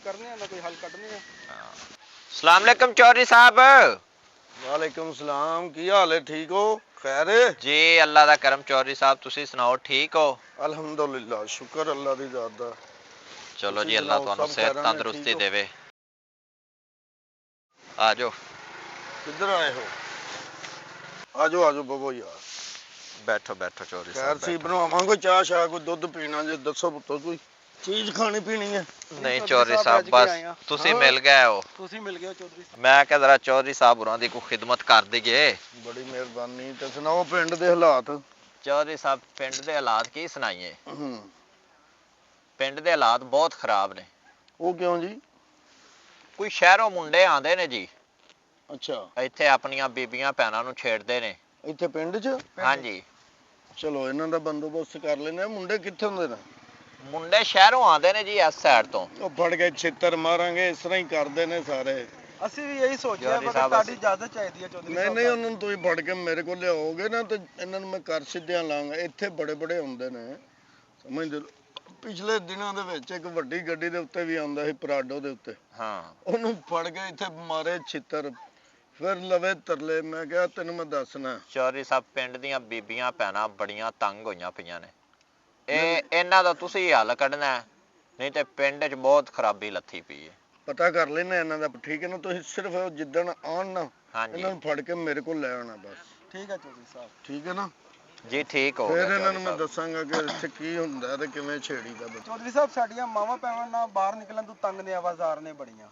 करने हैं ना कोई हल कटने हैं। अस्सलाम वालेकुम चौधरी साहब। वालेकुम सलाम, की हाल है? ठीक हो? खैर है जी अल्लाह दा करम चौधरी साहब, तुसी सुनाओ ठीक हो? अल्हम्दुलिल्लाह, शुक्र अल्लाह दी जात दा। चलो जी तुसी अल्लाह सुनाओ, तुहानू सब सेहत खैरां ने? तंदुरुस्ती ठीक हो? देवे। आ जाओ किधर आए हो? आजो आजो बबो यार। बैठो बैठो चौधरी खैर साहब सी बैठो। बनवावां कोई चाह शाह, कोई दुध पीना जे? दसो पुत्तर, कोई चीज खानी पीनी है? नहीं चौधरी चौधरी साहब साहब रज के बस आए हैं। तुसी हाँ? मिल गए हो। तुसी मिल गए हो चौधरी साहब। मैं क्या जरा चौधरी साहब होरां दी कोई खिदमत कर दईए। बड़ी मेहरबानी। ते सुनाओ पिंड दे हालात। चौधरी साहब पिंड दे हालात की सुनाइए? हम्म, पिंड दे हालात बहुत खराब ने। वो क्यों जी? कोई शहरों मुंडे आंदे ने जी, अच्छा, ਇੱਥੇ ਆਪਣੀਆਂ ਬੀਬੀਆਂ ਭੈਣਾਂ ਨੂੰ ਛੇੜਦੇ ਨੇ। ਇੱਥੇ ਪਿੰਡ 'ਚ? ਹਾਂਜੀ ਚਲੋ ਇਹਨਾਂ ਦਾ ਬੰਦੋਬਸਤ ਕਰ ਲੈਨੇ ਆ। ਮੁੰਡੇ ਕਿੱਥੇ ਹੁੰਦੇ ਨੇ? ਮੁੰਡੇ ਸ਼ਹਿਰੋਂ ਆਉਂਦੇ ਨੇ ਜੀ ਇਸ ਸਾਈਡ ਤੋਂ। ਉਹ ਫੜ ਕੇ ਛਿੱਤਰ ਮਾਰਾਂਗੇ, ਇਸ ਤਰ੍ਹਾਂ ਹੀ ਕਰਦੇ ਨੇ ਸਾਰੇ। ਅਸੀਂ ਵੀ ਇਹੀ ਸੋਚਿਆ, ਚੌਧਰੀ ਪਰ ਸਾਹਿਬ ਤੁਹਾਡੀ ਇਜਾਜ਼ਤ ਚਾਹੀਦੀ ਹੈ ਚੌਧਰੀ ਨਹੀਂ ਸਾਹਿਬ। ਨਹੀਂ, ਉਹਨਾਂ ਨੂੰ ਤੁਸੀਂ ਫੜ ਕੇ ਮੇਰੇ ਕੋਲ ਲਿਆਓਗੇ ਨਾ ਤੇ ਇਹਨਾਂ ਨੂੰ ਮੈਂ ਕਰ ਸਿੱਧਿਆਂ ਲਾਂਗਾ। ਇੱਥੇ ਬੜੇ ਬੜੇ ਹੁੰਦੇ ਨੇ, ਸਮਝਦੇ ਲਓ। ਪਿਛਲੇ ਦਿਨਾਂ ਦੇ ਵਿੱਚ ਇੱਕ ਵੱਡੀ ਗੱਡੀ ਦੇ ਉੱਤੇ ਵੀ ਆਉਂਦਾ ਸੀ, ਪਰਾਡੋ ਦੇ ਉੱਤੇ। ਹਾਂ ਉਹਨੂੰ ਫੜ ਕੇ ਇੱਥੇ ਮਾਰੇ ਛਿੱਤਰ, ਫਿਰ ਲਵੇ ਤਰਲੇ। ਮੈਂ ਕਿਹਾ ਤੈਨੂੰ ਮੈਂ ਦੱਸਣਾ। ਚੌਧਰੀ ਸਾਹਿਬ ਪਿੰਡ ਦੀਆਂ ਬੀਬੀਆਂ ਭੈਣਾਂ ਬੜੀਆਂ ਤੰਗ ਹੋਈਆਂ ਪਈਆਂ ਨੇ। ਇਹਨਾਂ ਦਾ ਤੁਸੀਂ ਹੱਲ ਕੱਢਣਾ ਹੈ, ਨਹੀਂ ਤੇ ਪਿੰਡ 'ਚ ਬਹੁਤ ਖਰਾਬੀ ਲੱਥੀ ਪਈ ਹੈ। ਪਤਾ ਕਰ ਲੈਣਾ ਇਹਨਾਂ ਦਾ, ਠੀਕ ਹੈ ਨਾ? ਤੁਸੀਂ ਸਿਰਫ ਜਿੱਦਣ ਆਉਣ ਨਾ, ਹਾਂਜੀ ਇਹਨਾਂ ਨੂੰ ਫੜ ਕੇ ਮੇਰੇ ਕੋਲ ਲੈ ਆਉਣਾ ਬਸ। ਠੀਕ ਹੈ ਚੌਧਰੀ ਸਾਹਿਬ। ਠੀਕ ਹੈ ਨਾ? ਜੀ ਠੀਕ ਹੋ ਫਿਰ ਗਿਆ ਇਹਨਾਂ ਚੌਧਰੀ ਨੂੰ ਮੈਂ ਸਾਹਿਬ। ਦੱਸਾਂਗਾ ਕਿ ਇੱਥੇ ਕੀ ਹੁੰਦਾ ਤੇ ਕਿਵੇਂ ਛੇੜੀਦਾ ਬੱਚਾ। ਚੌਧਰੀ ਸਾਹਿਬ ਸਾਡੀਆਂ ਮਾਵਾਂ ਭੈਣਾਂ ਨਾਲ ਬਾਹਰ ਨਿਕਲਣ ਤੋਂ ਤੰਗ ਨੇ, ਆਵਾਜ਼ਾਰ ਨੇ ਬੜੀਆਂ,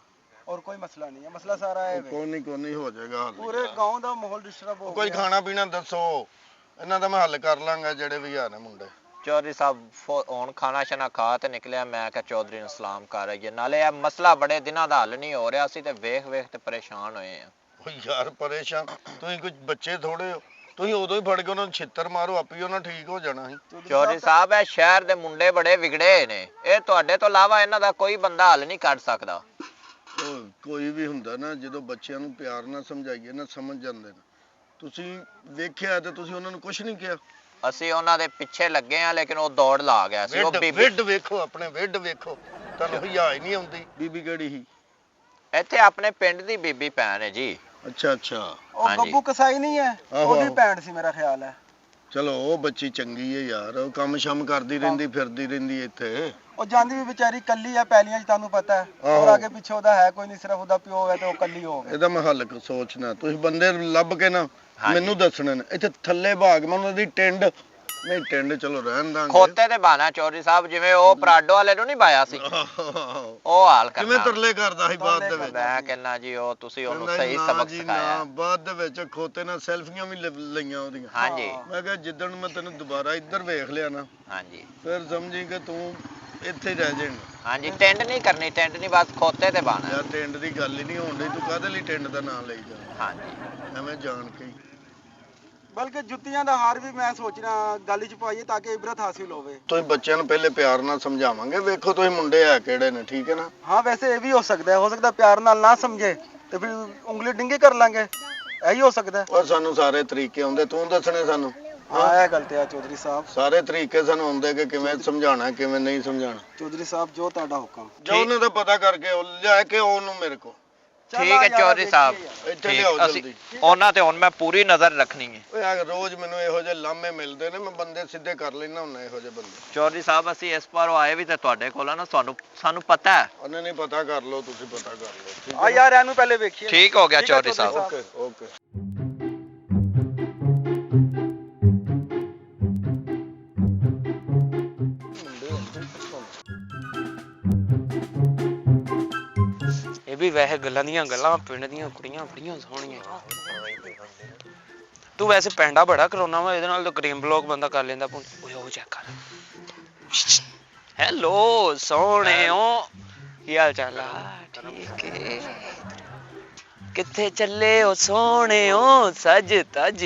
ਔਰ ਕੋਈ ਮਸਲਾ ਨਹੀਂ ਹੈ। ਮਸਲਾ ਸਾਰਾ ਇਹ ਵੇ, ਕੋਈ ਨਹੀਂ ਹੋ ਜਾਏਗਾ ਹੱਲ। ਪੂਰੇ ਗਾਉਂ ਦਾ ਮਾਹੌਲ ਡਿਸਟਰਬ ਹੋ ਕੋਈ ਗਿਆ। ਖਾਣਾ ਪੀਣਾ ਦੱਸੋ, ਇਹਨਾਂ ਦਾ ਮੈਂ ਹੱਲ ਕਰ ਲਾਂਗਾ ਜਿਹੜੇ ਵੀ ਆ ਨੇ ਮੁੰਡੇ। ਚੌਧਰੀ ਸਾਹਿਬ ਹੁਣ ਖਾਣਾ ਸ਼ਾਨਾ ਖਾ ਤੇ ਨਿਕਲਿਆ। ਮੈਂ ਕਿਹਾ ਚੌਧਰੀ ਨੂੰ ਸਲਾਮ ਕਰ ਆਈਏ, ਨਾਲੇ ਇਹ ਮਸਲਾ ਬੜੇ ਦਿਨਾਂ ਦਾ ਹੱਲ ਨਹੀਂ ਹੋ ਰਿਹਾ ਸੀ ਤੇ ਵੇਖ ਵੇਖ ਤੇ ਪਰੇਸ਼ਾਨ ਹੋਏ ਆ। ਓ ਯਾਰ ਪਰੇਸ਼ਾਨ, ਤੁਸੀਂ ਕੋਈ ਬੱਚੇ ਥੋੜੇ ਹੋ? ਤੁਸੀਂ ਉਦੋਂ ਹੀ ਫੜ ਕੇ ਉਹਨਾਂ ਨੂੰ ਛਿੱਤਰ ਮਾਰੋ, ਆਪੇ ਉਹਨਾਂ ਠੀਕ ਹੋ ਜਾਣਾ ਸੀ। ਚੌਧਰੀ ਸਾਹਿਬ ਇਹ ਸ਼ਹਿਰ ਦੇ ਮੁੰਡੇ ਬੜੇ ਵਿਗੜੇ ਨੇ, ਇਹ ਤੁਹਾਡੇ ਤੋਂ ਇਲਾਵਾ ਇਹਨਾਂ ਦਾ ਕੋਈ ਬੰਦਾ ਹੱਲ ਨਹੀਂ ਕੱਢ ਸਕਦਾ। ਉਹ ਕੋਈ ਵੀ ਹੁੰਦਾ ਨਾ, ਜਦੋਂ ਬੱਚਿਆਂ ਨੂੰ ਪਿਆਰ ਨਾਲ ਸਮਝਾਈਏ ਨਾ, ਸਮਝ ਜਾਂਦੇ ਨੇ। ਤੁਸੀਂ ਵੇਖਿਆ ਤੇ ਤੁਸੀਂ ਉਹਨਾਂ ਨੂੰ ਕੁਝ ਨਹੀਂ ਕਿਹਾ। ਅਸੀਂ ਉਹਨਾਂ ਦੇ ਪਿੱਛੇ ਲੱਗੇ ਆ, ਲੇਕਿਨ ਉਹ ਦੌੜ ਲਾ ਗਿਆ ਸੀ। ਉਹ ਬੀਬੀ ਵਿੱਡ ਵੇਖੋ, ਆਪਣੇ ਵਿੱਡ ਵੇਖੋ, ਤੁਹਾਨੂੰ ਹਿਆ ਹੀ ਨਹੀਂ ਆਉਂਦੀ। ਬੀਬੀ ਕਿਹੜੀ ਸੀ? ਇੱਥੇ ਆਪਣੇ ਪਿੰਡ ਦੀ ਬੀਬੀ ਭੈਣ ਹੈ ਜੀ। ਅੱਛਾ ਅੱਛਾ, ਉਹ ਹਾਂਜੀ। ਬੱਬੂ ਕਸਾਈ ਨਹੀਂ ਹੈ, ਆਹੋ, ਉਹਦੀ ਆਹੋ। ਭੈਣ ਸੀ ਮੇਰਾ ਖਿਆਲ ਹੈ। ਚਲੋ ਉਹ ਬੱਚੀ ਚੰਗੀ ਹੈ ਯਾਰ, ਉਹ ਕੰਮ ਸ਼ਮ ਕਰਦੀ ਰਹਿੰਦੀ, ਫਿਰਦੀ ਰਹਿੰਦੀ ਇੱਥੇ। ਉਹ ਜਾਂਦੀ ਵੀ ਵਿਚਾਰੀ ਕੱਲੀ ਹੈ ਪੈਲੀਆਂ 'ਚ, ਤੁਹਾਨੂੰ ਪਤਾ ਹੈ। ਆਹੋ। ਔਰ ਅੱਗੇ ਪਿੱਛੇ ਉਹਦਾ ਹੈ ਕੋਈ ਨਹੀਂ, ਸਿਰਫ ਉਹਦਾ ਪਿਓ ਹੈ ਤੇ ਉਹ ਕੱਲੀ ਹੋ ਗਈ। ਇਹਦਾ ਮੈਂ ਹੱਲ ਸੋਚਣਾ। ਤੁਸੀਂ ਬੰਦੇ ਲੱਭ ਕੇ ਨਾ ਹਾਂਜੀ। ਮੈਨੂੰ ਦੱਸਣੇ ਨੇ। ਇੱਥੇ ਥੱਲੇ ਭਾਗ ਮੈਂ ਉਹਨਾਂ ਦੀ ਟਿੰਡ, ਨਹੀਂ ਟਿੰਡ ਚਲੋ ਰਹਿਣ ਦਾਂਗੇ। ਖੋਤੇ ਤੇ ਬਾਣਾ ਚੌਧਰੀ ਸਾਹਿਬ, ਜਿਵੇਂ ਉਹ ਪਰਾਡੋ ਵਾਲੇ ਨੂੰ ਨਹੀਂ ਬਾਇਆ ਸੀ, ਉਹ ਹਾਲ ਕਿਵੇਂ ਕਰਨਾ। ਤਰਲੇ ਕਰਦਾ ਸੀ ਬਾਅਦ ਦੇ ਵਿੱਚ? ਮੈਂ ਕਹਿੰਦਾ ਜੀ ਉਹ ਤੁਸੀਂ ਉਹਨੂੰ ਕਹਿੰਦਾ ਸਹੀ ਨਾ ਸਬਕ ਜੀ ਸਿਖਾਇਆ। ਨਾ, ਬਾਅਦ ਦੇ ਵਿੱਚ ਖੋਤੇ ਨਾਲ ਸੈਲਫੀਆਂ ਵੀ ਲਈਆਂ ਉਹਦੀਆਂ। ਹਾਂਜੀ ਮੈਂ ਕਿਹਾ ਜਿੱਦਣ ਮੈਂ ਤੈਨੂੰ ਦੁਬਾਰਾ ਇੱਧਰ ਵੇਖ ਲਿਆ ਨਾ, ਹਾਂਜੀ ਫਿਰ ਸਮਝੀ ਕਿ ਤੂੰ ਇੱਥੇ ਹੀ ਰਹਿ ਜਾਏਂਗਾ। ਹਾਂਜੀ ਟੈਂਟ ਨਹੀਂ ਕਰਨੀ, ਟੈਂਟ ਨਹੀਂ, ਬਸ ਖੋਤੇ ਤੇ ਬਾਣਾ। ਯਾਰ ਟਿੰਡ ਦੀ ਗੱਲ ਹੀ ਨਹੀਂ ਹੋਣ ਡਈ, ਤੂੰ ਕਾਹਦੇ ਲਈ ਟਿੰਡ ਦਾ ਨਾਮ ਲਈ ਜਾ? ਹਾਂਜੀ ਐਵੇਂ ਜਾਣ ਕੇ ਹੀ। ਬਲਕਿ ਜੁੱਤੀਆਂ ਦਾ ਹਾਰ ਵੀ ਮੈਂ ਸੋਚਣਾ ਗਲ 'ਚ ਪਾਈਏ ਤਾਂ ਕਿ ਇਬਰਤ ਹਾਸਿਲ ਹੋਵੇ। ਤੁਸੀਂ ਬੱਚਿਆਂ ਨੂੰ ਪਹਿਲੇ ਪਿਆਰ ਨਾਲ ਸਮਝਾਵਾਂਗੇ। ਵੇਖੋ ਤੁਸੀਂ ਮੁੰਡੇ ਹੈ ਕਿਹੜੇ ਨੇ, ਠੀਕ ਹੈ ਨਾ? ਹਾਂ ਵੈਸੇ ਇਹ ਵੀ ਹੋ ਸਕਦਾ ਪਿਆਰ ਨਾਲ ਨਾ ਸਮਝੇ ਤੇ ਫਿਰ ਉਂਗਲੀ ਡਿੰਗੀ ਕਰ ਲਾਂਗੇ, ਇਹੀ ਹੋ ਸਕਦਾ। ਉਹ ਸਾਨੂੰ ਸਾਰੇ ਤਰੀਕੇ ਆਉਂਦੇ, ਤੂੰ ਦੱਸਣੇ ਸਾਨੂੰ। ਹਾਂ ਇਹ ਗੱਲ ਤੇ ਆ ਚੌਧਰੀ ਸਾਹਿਬ। ਸਾਰੇ ਤਰੀਕੇ ਸਾਨੂੰ ਆਉਂਦੇ ਕਿ ਕਿਵੇਂ ਸਮਝਾਉਣਾ, ਕਿਵੇਂ ਨਹੀਂ ਸਮਝਾਉਣਾ। ਚੌਧਰੀ ਸਾਹਿਬ ਜੋ ਤੁਹਾਡਾ ਹੁਕਮ। ਜੋ ਉਹਨਾਂ ਦਾ ਪਤਾ ਕਰਕੇ ਉਹ ਲਿਆ ਕੇ ਉਹਨੂੰ ਮੇਰੇ ਕੋਲ। ਠੀਕ ਹੈ ਚੌਧਰੀ ਸਾਹਿਬ, ਇੱਥੇ ਠੀਕ, ਲਿਆਓ ਅਸੀਂ ਜਲਦੀ। ਉਹਨਾਂ ਤੇ ਹੁਣ ਮੈਂ ਪੂਰੀ ਨਜ਼ਰ ਰੱਖਣੀ ਹੈ। ਓਏ ਆ ਰੋਜ਼ ਮੈਨੂੰ ਇਹੋ ਜਿਹੇ ਲਾਮੇ ਮਿਲਦੇ ਨੇ, ਮੈਂ ਬੰਦੇ ਸਿੱਧੇ ਕਰ ਲੈਣਾ ਹੁੰਦਾ ਇਹੋ ਜਿਹੇ ਬੰਦੇ। ਚੌਧਰੀ ਸਾਹਿਬ ਅਸੀਂ ਇਸ ਵਾਰ ਆਏ ਵੀ ਤੇ ਤੁਹਾਡੇ ਕੋਲ ਆ ਨਾ, ਸਾਨੂੰ ਪਤਾ ਹੈ। ਉਹਨੇ ਨਹੀਂ ਪਤਾ ਕਰ ਲਓ, ਤੁਸੀਂ ਪਤਾ ਕਰ ਲਓ, ਠੀਕ ਆ ਹੈ? ਯਾਰ ਇਹਨੂੰ ਪਹਿਲੇ ਵੇਖੀਏ। ਠੀਕ ਹੋ ਗਿਆ ਠੀਕ ਹੈ ਚੌਧਰੀ ਸਾਹਿਬ। Okay okay. ਇਹ ਵੀ ਵੈਸੇ ਗੱਲਾਂ ਦੀਆਂ ਗੱਲਾਂ, ਪਿੰਡ ਦੀਆਂ ਕੁੜੀਆਂ ਬੜੀਆਂ ਸੋਹਣੀਆਂ। ਤੂੰ ਵੈਸੇ ਪੈਂਡਾ ਬੜਾ ਕਰਾਉਣਾ ਵਾ, ਇਹਦੇ ਨਾਲ ਤਾਂ ਕਰੀਮ ਬਲੌਗ ਬੰਦਾ ਕਰ ਲੈਂਦਾ। ਓਏ ਉਹ ਚੈੱਕ ਕਰ। ਹੈਲੋ ਸੋਹਣਿਓ, ਕੀ ਹਾਲ ਚਾਲ ਆ? ਠੀਕ ਏ। ਕਿੱਥੇ ਚੱਲੇ ਹੋ ਸੋਹਣਿਓ, ਸੱਜ ਤੱਜ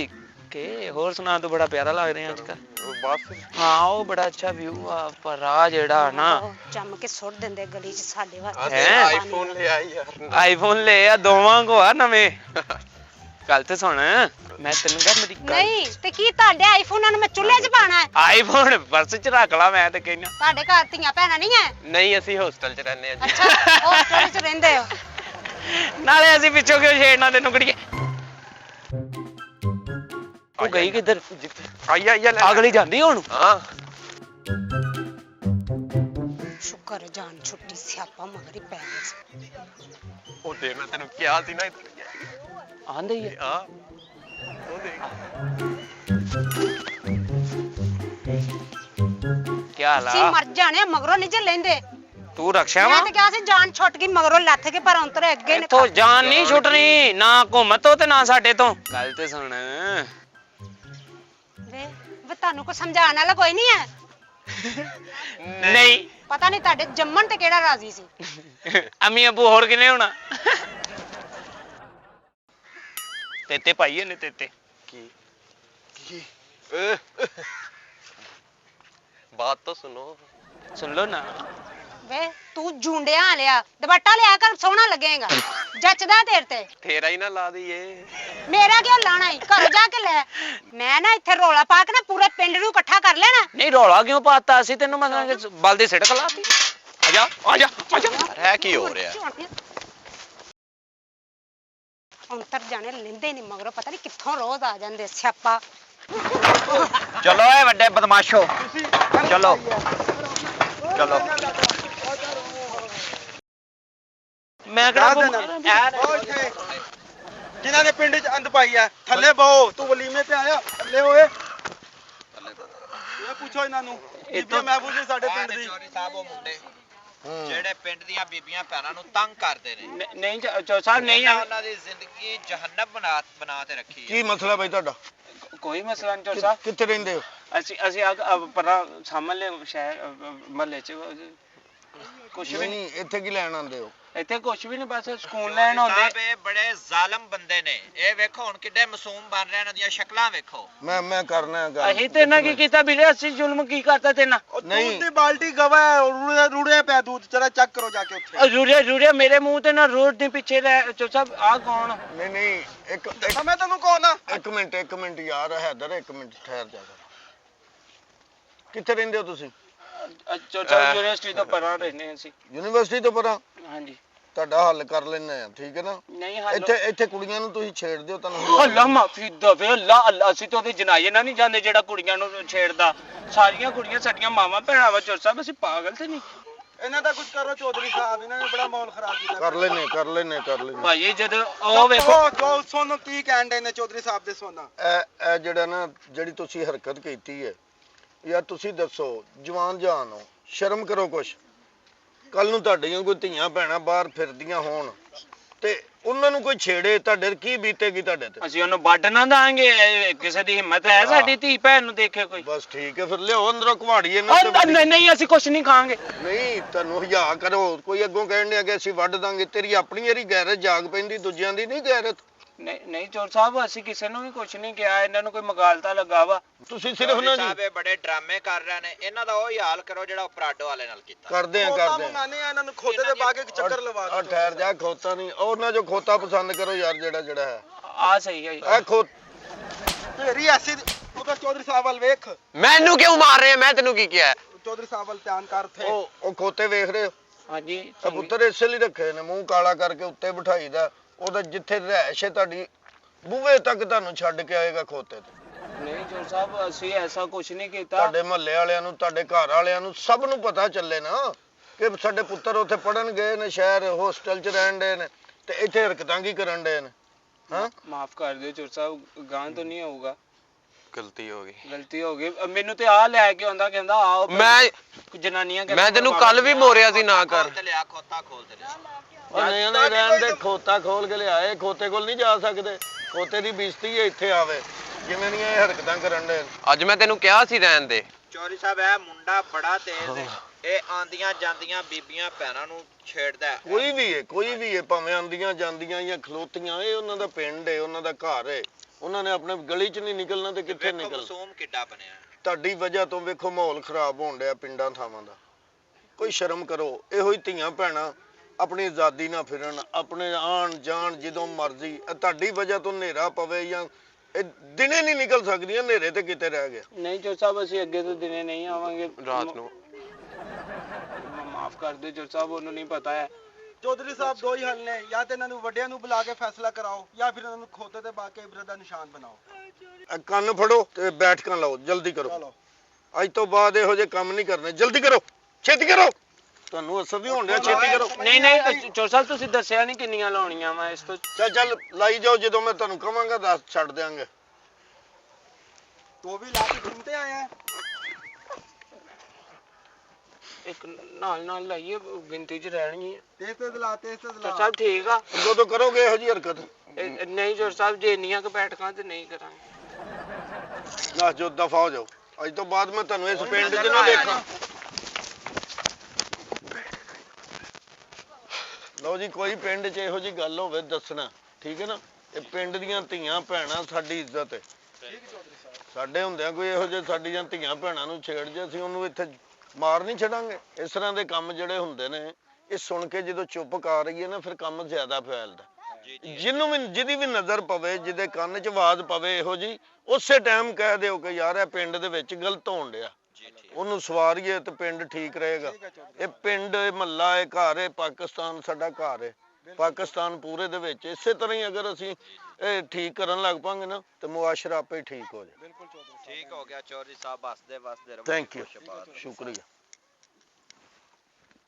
ਕੇ? ਹੋਰ ਸੁਣਾ, ਤੂੰ ਬੜਾ ਪਿਆਰਾ ਲੱਗ ਰਿਹਾ ਅੱਜ ਕੱਲ। ਬਸ ਹਾਂ ਉਹ ਬੜਾ ਅੱਛਾ ਵਿਊ ਆ, ਪਰ ਆ ਜਿਹੜਾ ਨਾ ਜੰਮ ਕੇ ਸੁੱਟ ਦਿੰਦੇ ਗਲੀ 'ਚ ਸਾਡੇ ਵਾਸਤੇ। ਹੈਂ? ਆਈਫੋਨ ਲੈ ਆਈ ਯਾਰ। ਆਈਫੋਨ ਲੈ ਆ, ਦੋਵਾਂ ਕੋ ਆ ਨਵੇਂ। ਗੱਲ ਤੇ ਸੁਣ ਮੈਂ ਤੈਨੂੰ ਕਿਹਾ ਮੇਰੀ ਗੱਲ ਨਹੀਂ ਤੇ ਕੀ ਤੁਹਾਡੇ ਆਈਫੋਨਾਂ ਨੂੰ ਮੈਂ ਚੁੱਲ੍ਹੇ 'ਚ ਪਾਣਾ ਹੈ? ਆਈਫੋਨ ਪਰਸ ਚ ਰੱਖ ਲਾ ਮੈਂ ਤੇ ਕਹਿਣਾ ਤੁਹਾਡੇ ਘਰ ਧੀਆਂ ਭੈਣਾਂ ਨਹੀਂ ਹੈ? ਨਹੀਂ ਅਸੀਂ ਹੋਸਟਲ 'ਚ ਰਹਿੰਦੇ ਆ ਜੀ ਅੱਛਾ ਹੋਸਟਲ 'ਚ ਰਹਿੰਦੇ ਹੋ। ਨਾਲੇ ਅਸੀਂ ਪਿੱਛੋਂ ਕਿਉਂ ਛੇੜਨਾ ਤੈਨੂੰ ਕੁੜੀਏ ਉਹ ਗਈ ਕਿੱਧਰ ਆਈਆ ਅਗਲੀ ਜਾਂਦੀ ਹੁਣ ਹਾਂ ਸ਼ੁਕਰ ਹੈ ਜਾਨ ਛੁੱਟੀ ਸਿਆਪਾ ਮਗਰ ਹੀ ਪੈ ਗਿਆ ਸੀ। ਉਹ ਦੇ ਮੈਂ ਤੈਨੂੰ ਕਿਹਾ ਸੀ ਨਾ ਆਂਦੇ ਹੀ ਆ ਆ ਉਹ ਦੇਖ ਕੀ ਹਾਲ ਅਸੀਂ ਆ ਮਰ ਜਾਣੇ ਆ, ਮਗਰੋਂ ਨਹੀਂ ਜੇ ਲੈਂਦੇ। ਤੂੰ ਰਕਸ਼ਾ ਮੈਂ ਵਾ ਤੇ ਕਿਹਾ ਸੀ ਜਾਨ ਛੁੱਟ ਗਈ ਮਗਰੋਂ ਲੱਥ ਕੇ ਪਰ ਅੰਤਰੇ ਅੱਗੇ ਨੇ ਇੱਥੋਂ ਜਾਨ ਨਹੀਂ ਛੁੱਟਣੀ ਨਾ ਘੁੰਮ ਤੋਂ ਤੇ ਨਾ ਸਾਡੇ ਤੋਂ ਗੱਲ ਤੇ ਸੁਣ ਵੇ ਵੇ ਤੁਹਾਨੂੰ ਕੋਈ ਸਮਝਾਉਣ ਵਾਲਾ ਕੋਈ ਨਹੀਂ ਹੈ? ਨਹੀਂ ਪਤਾ ਨਹੀਂ ਤੁਹਾਡੇ ਜੰਮਣ ਤੇ ਕਿਹੜਾ ਰਾਜ਼ੀ ਸੀ। ਅਮੀ ਅਬੂ ਹੋਰ ਕਿਨੇ ਹੋਣਾ ਤੇਤੇ ਪਾਈਏ ਨੇ ਤੇਤੇ ਬਾਤ ਤਾਂ ਸੁਣੋ ਸੁਣ ਲੋ ਨਾ ਵੇ ਤੂੰ ਜੂੰਡਿਆਂ ਲਿਆ ਦੁਪੱਟਾ ਲਿਆ ਕਰ ਸੋਹਣਾ ਲੱਗੇਗਾ ਜੱਚਦਾ ਤੇਰੇ ਤੇ। ਤੇਰਾ ਹੀ ਨਾ ਲਾ ਦਈਏ ਮੇਰਾ ਕਿਉਂ ਲਾਣਾ ਈ ਘਰ ਜਾ ਕੇ ਲੈ। ਮੈਂ ਨਾ ਇੱਥੇ ਰੋਲਾ ਪਾ ਕੇ ਨਾ ਪੂਰੇ ਪਿੰਡ ਨੂੰ ਇਕੱਠਾ ਕਰ ਲੈਣਾ। ਨਹੀਂ ਰੌਲਾ ਕਿਉਂ ਪਾਤਾ ਅਸੀਂ ਤੈਨੂੰ ਮਤਲਬ ਬਲ ਦੀ ਸਿੜਕ ਲਾਤੀ ਆ ਜਾ ਆ ਜਾ ਆ ਜਾ ਹੈ ਕੀ ਹੋ ਰਿਹਾ ਅੰਤਰ ਜਾਣੇ ਲੈਂਦੇ ਨਹੀਂ ਮਗਰੋਂ ਪਤਾ ਨਹੀਂ ਕਿੱਥੋਂ ਰੋਜ਼ ਆ ਜਾਂਦੇ ਸਿਆਪਾ। ਚਲੋ ਏ ਵੱਡੇ ਬਦਮਾਸ਼ੋ ਚਲੋ ਚਲੋ ਮੈਂ ਜਿਨ੍ਹਾਂ ਨੇ ਪਿੰਡ 'ਚ ਅੰਧ ਪਾਈ ਆ ਥੱਲੇ ਬਹੁ ਤੂੰ ਵਲੀਮੇ ਤੇ ਆਇਆ ਥੱਲੇ ਓਏ ਇਹ ਪੁੱਛੋ ਇਹਨਾਂ ਨੂੰ ਬੀਬੀਆਂ ਮਹਿਬੂਬ ਨੇ ਸਾਡੇ ਪਿੰਡ ਦੀ ਚੌਧਰੀ ਸਾਹਿਬ ਉਹ ਮੁੰਡੇ ਜਿਹੜੇ ਪਿੰਡ ਦੀਆਂ ਬੀਬੀਆਂ ਭੈਣਾਂ ਨੂੰ ਤੰਗ ਕਰਦੇ ਨੇ ਨਹੀਂ ਚੋ ਸਾਹਿਬ ਨਹੀਂ ਉਹਨਾਂ ਦੀ ਜ਼ਿੰਦਗੀ ਜਹੰਨਮ ਬਣਾ ਤੇ ਰੱਖੀ ਹੈ ਕੀ ਮਸਲਾ ਬਈ ਤੁਹਾਡਾ? ਕੋਈ ਮਸਲਾ ਨਹੀਂ ਚੋ ਸਾਹਿਬ ਕਿੱਥੇ ਰਹਿੰਦੇ ਹੋ? ਅਸੀਂ ਪਰਾਂ ਸਾਹਮਣੇ ਸ਼ਹਿਰ ਮਹੱਲੇ ਚ ਕੁਛ ਵੀ ਨਹੀਂ ਨਹੀਂ ਇੱਥੇ ਕੀ ਲੈਣ ਆਉਂਦੇ ਹੋ? ਇੱਥੇ ਕੁਛ ਵੀ ਨਹੀਂ ਬਸ ਸਕੂਨ ਲੈਣ ਆਉਂਦੇ ਸਾਹਿਬ ਇਹ ਬੜੇ ਜ਼ਾਲਮ ਬੰਦੇ ਨੇ ਇਹ ਵੇਖੋ ਹੁਣ ਕਿੱਡੇ ਮਾਸੂਮ ਬਣ ਰਹੇ ਇਹਨਾਂ ਦੀਆਂ ਸ਼ਕਲਾਂ ਵੇਖੋ ਮੈਂ ਕਰਨਾ ਹੈ ਗੱਲ। ਅਸੀਂ ਤੇ ਨਾ ਕੀ ਕੀਤਾ ਵੀਰੇ ਅਸੀਂ ਜ਼ੁਲਮ ਕੀ ਕਰਤਾ ਤੇ ਨਾ ਨਹੀਂ। दूध की बाल्टी गवा है रुड़े पे दूध जरा चेक करो जाके उत्थे ਰੂੜੇ ਮੇਰੇ ਮੂੰਹ ਤੇ ਨਾ ਰੋਡ ਦੇ ਪਿੱਛੇ ਚੋ ਸਾਹਿਬ ਆ ਕੌਣ ਨਹੀਂ ਨਹੀਂ ਇੱਕ मैं तेन कौन ना ਇੱਕ ਮਿੰਟ ਯਾਰ ਹੈਦਰ ਇੱਕ ਮਿੰਟ ਠਹਿਰ ਜਾ ਕਰ। ਕਿੱਥੇ ਰਹਿੰਦੇ ਹੋ ਤੁਸੀਂ? ਚੋ ਸਾਹਿਬ ਯੂਨੀਵਰਸਿਟੀ ਤੋਂ ਪਰਾਂ ਰਹਿੰਦੇ ਅਸੀਂ ਯੂਨੀਵਰਸਿਟੀ ਤੋਂ ਪਰਾਂ? ਹਾਂਜੀ ਤੁਹਾਡਾ ਹੱਲ ਕਰ ਲੈਣੇ ਆ ਠੀਕ ਹੈ ਨਾ। ਨਹੀਂ ਹੱਲ ਇੱਥੇ ਕੁੜੀਆਂ ਨੂੰ ਤੁਸੀਂ ਛੇੜਦੇ ਹੋ ਤੁਹਾਨੂੰ ਅੱਲਾ ਮਾਫੀ ਦਵੇ ਅੱਲਾ ਅਸੀਂ ਤਾਂ ਉਹਦੇ ਜਨਾਜ਼ੇ ਨਾਲ ਨਹੀਂ ਜਾਂਦੇ ਜਿਹੜਾ ਕੁੜੀਆਂ ਨੂੰ ਛੇੜਦਾ ਸਾਰੀਆਂ ਕੁੜੀਆਂ ਸਾਡੀਆਂ ਮਾਵਾਂ ਭੈਣਾਂ ਵਾ ਚੋ ਸਾਹਿਬ ਅਸੀਂ ਪਾਗਲ ਤੇ ਨਹੀਂ इन्हें तो कुछ करो चौधरी साहब इन्होंने बड़ा माहौल खराब किया ਕਰ ਲੈਣੇ ਭਾਈ ਜਦ ਉਹ ਵੇਖੋ जो सुन की कहन डे ने चौधरी साहब दे सोना ਇਹ ਜਿਹੜਾ ਨਾ ਜਿਹੜੀ ਤੁਸੀਂ ਹਰਕਤ ਕੀਤੀ ਹੈ ਯਾਰ ਤੁਸੀਂ ਦੱਸੋ ਜਵਾਨ ਜਾਨ ਹੋ ਸ਼ਰਮ ਕਰੋ ਕੁਛ। ਕੱਲ ਨੂੰ ਤੁਹਾਡੀਆਂ ਕੋਈ ਧੀਆਂ ਭੈਣਾਂ ਬਾਹਰ ਫਿਰਦੀਆਂ ਹੋਣ ਤੇ ਉਹਨਾਂ ਨੂੰ ਕੋਈ ਛੇੜੇ ਤੁਹਾਡੇ ਤੇ ਕੀ ਬੀਤੇਗੀ ਤੁਹਾਡੇ ਤੇ? ਅਸੀਂ ਉਹਨੂੰ ਵੱਢ ਨਾ ਦਾਂਗੇ ਕਿਸੇ ਦੀ ਹਿੰਮਤ ਹੈ ਸਾਡੀ ਧੀ ਭੈਣ ਨੂੰ ਦੇਖੇ ਕੋਈ ਬਸ ਠੀਕ ਹੈ ਫਿਰ ਲਿਓ ਅੰਦਰੋਂ ਕੁਹਾੜੀ ਇਹਨਾਂ ਤੇ ਵੱਢੀ। ਨਹੀਂ ਅਸੀਂ ਕੁਛ ਨਹੀਂ ਖਾਵਾਂਗੇ ਨਹੀਂ ਤੁਹਾਨੂੰ ਹਯਾ ਕਰੋ ਕੋਈ ਅੱਗੋਂ ਕਹਿਣ ਡਿਆ ਕਿ ਅਸੀਂ ਵੱਢ ਦਾਂਗੇ ਤੇਰੀ ਆਪਣੀ ਯਾਰੀ ਗੈਰਤ ਜਾਗ ਪੈਂਦੀ ਦੂਜਿਆਂ ਦੀ ਨਹੀਂ ਗੈਰਤ। ਨਹੀਂ ਚੋਰ ਸਾਹਿਬ ਅਸੀਂ ਕਿਸੇ ਨੂੰ ਵੀ ਕੁਛ ਨਹੀਂ ਕਿਹਾ ਇਹਨਾਂ ਨੂੰ ਕੋਈ ਮਗਾਲਤਾ ਲੱਗਾ ਵਾ ਤੁਸੀਂ ਸਿਰਫ ਨਾ ਸਾਹਿਬ ਇਹ ਬੜੇ ਡਰਾਮੇ ਕਰ ਰਹੇ ਨੇ ਇਹਨਾਂ ਦਾ ਉਹ ਹੀ ਹਾਲ ਕਰੋ ਜਿਹੜਾ ਉਹ ਪਰਾਡੋ ਵਾਲੇ ਨਾਲ ਕੀਤਾ ਕਰਦੇ ਆ मंगाने इन्होंने खोते दे बागे चक्कर लवा ਆ ਠਹਿਰ ਜਾ ਖੋਤਾ ਨਹੀਂ ਉਹਨਾਂ ਜੋ ਖੋਤਾ ਪਸੰਦ ਕਰੋ ਯਾਰ ਜਿਹੜਾ ਹੈ ਆ ਸਹੀ ਹੈ ਜੀ। ਇਹ ਖੋਤ तेरी ऐसी तू तो चौधरी साहब वाल वेख ਮੈਨੂੰ ਕਿਉਂ ਮਾਰ ਰਹੇ ਮੈਂ ਤੈਨੂੰ ਕੀ ਕਿਹਾ चौधरी साहब वाल ध्यान कर थे ਉਹ ਖੋਤੇ ਵੇਖ ਰਹੇ ਹੋ ਹਾਂਜੀ ਇਹ ਪੁੱਤਰ ਇਸੇ ਲਈ ਰੱਖੇ ਨੇ ਮੂੰਹ ਕਾਲਾ ਕਰਕੇ ਉੱਤੇ ਬਿਠਾਈਦਾ ਉਹਦਾ ਜਿੱਥੇ ਰਹਿਸ਼ ਹੈ ਤੁਹਾਡੀ ਬੂਹੇ ਤੱਕ ਤੁਹਾਨੂੰ ਛੱਡ ਕੇ ਆਏਗਾ ਖੋਤੇ ਤੇ। ਨਹੀਂ ਚੋਰ ਸਾਹਿਬ ਅਸੀਂ ਐਸਾ ਕੁਛ ਨਹੀਂ ਕੀਤਾ ਤੁਹਾਡੇ ਮਹੱਲੇ ਵਾਲਿਆਂ ਨੂੰ ਤੁਹਾਡੇ ਘਰ ਵਾਲਿਆਂ ਨੂੰ ਸਭ ਨੂੰ ਪਤਾ ਚੱਲੇ ਨਾ ਕਿ ਸਾਡੇ ਪੁੱਤਰ ਉੱਥੇ ਪੜਨ ਗਏ ਨੇ ਸ਼ਹਿਰ ਹੋਸਟਲ 'ਚ ਰਹਿਣ ਦੇ ਨੇ ਤੇ ਇੱਥੇ ਹਰਕਤਾਂ ਕੀ ਕਰਨ ਦੇ ਨੇ। ਹਾਂ ਮਾਫ ਕਰ ਦਿਓ ਚੋਰ ਸਾਹਿਬ ਗਾਂ ਤੋਂ ਨਹੀਂ ਹੋਊਗਾ ਗਲਤੀ ਹੋ ਗਈ ਗਲਤੀ ਹੋ ਗਈ ਮੈਨੂੰ ਤੇ ਆ ਲੈ ਕੇ ਆਉਂਦਾ ਕਹਿੰਦਾ ਆਓ ਮੈਂ ਜਨਾਨੀਆਂ ਮੈਂ ਤੈਨੂੰ ਕੱਲ ਵੀ ਮੋਰਿਆ ਸੀ ਨਾ ਕਰ ਤੇ ਲਿਆ ਖੋਤਾ ਖੋਲ ਤੇ ਲਿਆ ਉਹ ਨਹੀਂ ਉਹਨੇ ਰਹਿਣ ਦੇ ਖੋਤਾ ਖੋਲ ਕੇ ਲਿਆਏ ਖੋਤੇ ਕੋਲ ਨਹੀਂ ਜਾ ਸਕਦੇ ਖੋਤੇ ਦੀ ਬੇਇੱਜ਼ਤੀ ਹੈ ਇੱਥੇ ਆਵੇ ਜਿਵੇਂ ਦੀਆਂ ਇਹ ਹਰਕਤਾਂ ਕਰਨ ਦੇ। ਅੱਜ ਮੈਂ ਤੈਨੂੰ ਕਿਹਾ ਸੀ ਰਹਿਣ ਦੇ ਚੌਧਰੀ ਸਾਹਿਬ ਇਹ ਮੁੰਡਾ ਬੜਾ ਤੇਜ਼ ਹੈ ਇਹ ਆਂਦੀਆਂ ਜਾਂਦੀਆਂ ਬੀਬੀਆਂ ਭੈਣਾਂ ਨੂੰ ਛੇੜਦਾ ਹੈ ਕੋਈ ਵੀ ਹੈ ਭਾਵੇਂ ਆਂਦੀਆਂ ਜਾਂਦੀਆਂ ਜਾਂ ਖਲੋਤੀਆਂ ਇਹ ਉਹਨਾਂ ਦਾ ਪਿੰਡ ਹੈ ਉਹਨਾਂ ਦਾ ਘਰ ਹੈ ਉਹਨਾਂ ਨੇ ਆਪਣੇ ਗਲੀ 'ਚ ਨਹੀਂ ਨਿਕਲਣਾ ਤੇ ਕਿੱਥੇ ਵੇਖੋ ਨਿਕਲਣਾ। ਮਾਸੂਮ ਕਿੱਡਾ ਬਣਿਆ ਤੁਹਾਡੀ ਵਜ੍ਹਾ ਤੋਂ ਵੇਖੋ ਮਾਹੌਲ ਖਰਾਬ ਹੋਣ ਡਿਆ ਪਿੰਡਾਂ ਥਾਵਾਂ ਦਾ। ਕੋਈ ਸ਼ਰਮ ਕਰੋ ਇਹੋ ਹੀ ਧੀਆਂ ਭੈਣਾਂ ਆਪਣੀ ਆਜ਼ਾਦੀ ਨਾਲ ਫਿਰਨ, ਆਪਣੇ ਆਣ ਜਾਣ ਜਦੋਂ ਮਰਜ਼ੀ। ਇਹ ਤੁਹਾਡੀ ਵਜ੍ਹਾ ਤੋਂ ਹਨੇਰਾ ਪਵੇ ਜਾਂ ਇਹ ਦਿਨੇ ਨਹੀਂ ਨਿਕਲ ਸਕਦੀਆਂ, ਹਨੇਰੇ ਤੇ ਕਿਤੇ ਰਹਿ ਗਿਆ। ਨਹੀਂ ਚੋਰ ਸਾਹਿਬ ਅਸੀਂ ਅੱਗੇ ਤੋਂ ਦਿਨੇ ਨਹੀਂ ਆਵਾਂਗੇ। ਰਾਤ ਨੂੰ ਮਾਫ ਕਰ ਦਿਓ ਚੋਰ ਸਾਹਿਬ, ਉਹਨੂੰ ਨਹੀਂ ਪਤਾ ਹੈ। ਚੌਧਰੀ ਸਾਹਿਬ ਦੋ ਹੀ ਹੱਲ ਨੇ, ਜਾਂ ਤੇ ਇਹਨਾਂ ਨੂੰ ਵੱਡਿਆਂ ਨੂੰ ਬੁਲਾ ਕੇ ਫੈਸਲਾ ਕਰਾਓ ਜਾਂ ਫਿਰ ਇਹਨਾਂ ਨੂੰ ਖੋਤੇ ਤੇ ਪਾ ਕੇ ਇਬਰਤ ਦਾ ਨਿਸ਼ਾਨ ਬਣਾਓ। ਇਹ ਕੰਨ ਫੜੋ ਤੇ ਬੈਠਕਾਂ ਲਾਓ, ਜਲਦੀ ਕਰੋ। ਚਲੋ ਅੱਜ ਤੋਂ ਬਾਅਦ ਇਹੋ ਜਿਹੇ ਕੰਮ ਨਹੀਂ ਕਰਨੇ, ਜਲਦੀ ਕਰੋ, ਛੇਤੀ ਕਰੋ। ਤੁਹਾਨੂੰ ਅਸਰ ਨਹੀਂ ਹੋਣ ਡਿਆ, ਛੇਤੀ ਕਰੋ। ਨਹੀਂ ਨਹੀਂ ਚੋਰ ਸਾਹਿਬ ਤੁਸੀਂ ਦੱਸਿਆ ਨਹੀਂ ਕਿੰਨੀਆਂ ਲਾਉਣੀਆਂ ਵਾ ਇਸ ਤੋਂ। ਚੱਲ ਚੱਲ ਲਾਈ ਜਾਓ, ਜਦੋਂ ਮੈਂ ਤੁਹਾਨੂੰ ਕਵਾਂਗਾ ਦੱਸ ਛੱਡ ਦਿਆਂਗੇ। तो भी ला के घूमते आए हैं। ਇੱਕ ਨਾਲ ਨਾਲ ਲਾਈਏ, ਗਿਣਤੀ 'ਚ ਰਹਿਣੀ ਹੈ। तेज तेज ला, तेज तेज ਚੋਰ ला। ਸਾਹਿਬ ਠੀਕ ਆ। ਅੱਗੋਂ ਤੋਂ ਕਰੋਗੇ ਇਹੋ ਜਿਹੀ ਹਰਕਤ? ਨਹੀਂ ਚੋਰ ਸਾਹਿਬ ਜੇ ਇੰਨੀਆਂ ਕੁ ਬੈਠਕਾਂ ਤੇ ਨਹੀਂ ਕਰਾਂਗੇ। ਨਾ ਜੋ ਦਫਾ ਹੋ ਜਾਓ, ਅੱਜ ਤੋਂ ਬਾਅਦ ਮੈਂ ਤੁਹਾਨੂੰ ਇਸ ਪਿੰਡ 'ਚ ਨਾ ਦੇਖਾਂ। ਲਓ ਜੀ, ਕੋਈ ਪਿੰਡ 'ਚ ਇਹੋ ਜਿਹੀ ਗੱਲ ਹੋਵੇ ਦੱਸਣਾ, ਠੀਕ ਹੈ ਨਾ। ਇਹ ਪਿੰਡ ਦੀਆਂ ਧੀਆਂ ਭੈਣਾਂ ਸਾਡੀ ਇੱਜ਼ਤ ਹੈ। ਸਾਡੇ ਹੁੰਦਿਆਂ ਕੋਈ ਇਹੋ ਜਿਹੇ ਸਾਡੀਆਂ ਧੀਆਂ ਭੈਣਾਂ ਨੂੰ ਛੇੜ ਜੇ, ਅਸੀਂ ਉਹਨੂੰ ਇੱਥੇ ਮਾਰ ਨਹੀਂ ਛੱਡਾਂਗੇ। ਇਸ ਤਰ੍ਹਾਂ ਦੇ ਕੰਮ ਜਿਹੜੇ ਹੁੰਦੇ ਨੇ, ਇਹ ਸੁਣ ਕੇ ਜਦੋਂ ਚੁੱਪ ਕਰ ਰਹੀ ਹੈ ਨਾ, ਫਿਰ ਕੰਮ ਜ਼ਿਆਦਾ ਫੈਲਦਾ। ਜਿਹਨੂੰ ਵੀ, ਜਿਹਦੀ ਵੀ ਨਜ਼ਰ ਪਵੇ, ਜਿਹਦੇ ਕੰਨ 'ਚ ਆਵਾਜ਼ ਪਵੇ ਇਹੋ ਜੀ, ਉਸੇ ਟਾਈਮ ਕਹਿ ਦਿਓ ਕਿ ਯਾਰ ਇਹ ਪਿੰਡ ਦੇ ਵਿੱਚ ਗਲਤ ਹੋਣ ਡਿਆ, ਉਹਨੂੰ ਸਵਾਰੀਏ ਤੇ ਪਿੰਡ ਠੀਕ ਰਹੇਗਾ। ਇਹ ਪਿੰਡ, ਇਹ ਮਹੱਲਾ, ਇਹ ਘਰ, ਇਹ ਪਾਕਿਸਤਾਨ ਸਾਡਾ ਘਰ ਹੈ। ਪਾਕਿਸਤਾਨ ਪੂਰੇ ਦੇ ਵਿੱਚ ਇਸੇ ਤਰ੍ਹਾਂ ਹੀ ਅਗਰ ਅਸੀਂ ਇਹ ਠੀਕ ਕਰਨ ਲੱਗ ਪਾਂਗੇ ਨਾ, ਤੇ ਮੁਆਸ਼ਰਾ ਆਪੇ ਠੀਕ ਹੋ ਜਾਏ। ਠੀਕ ਹੋ ਗਿਆ ਚੌਧਰੀ ਸਾਹਿਬ, ਬਸਦੇ ਰਹੋ। ਥੈਂਕ ਯੂ, ਸ਼ੁਕਰੀਆ।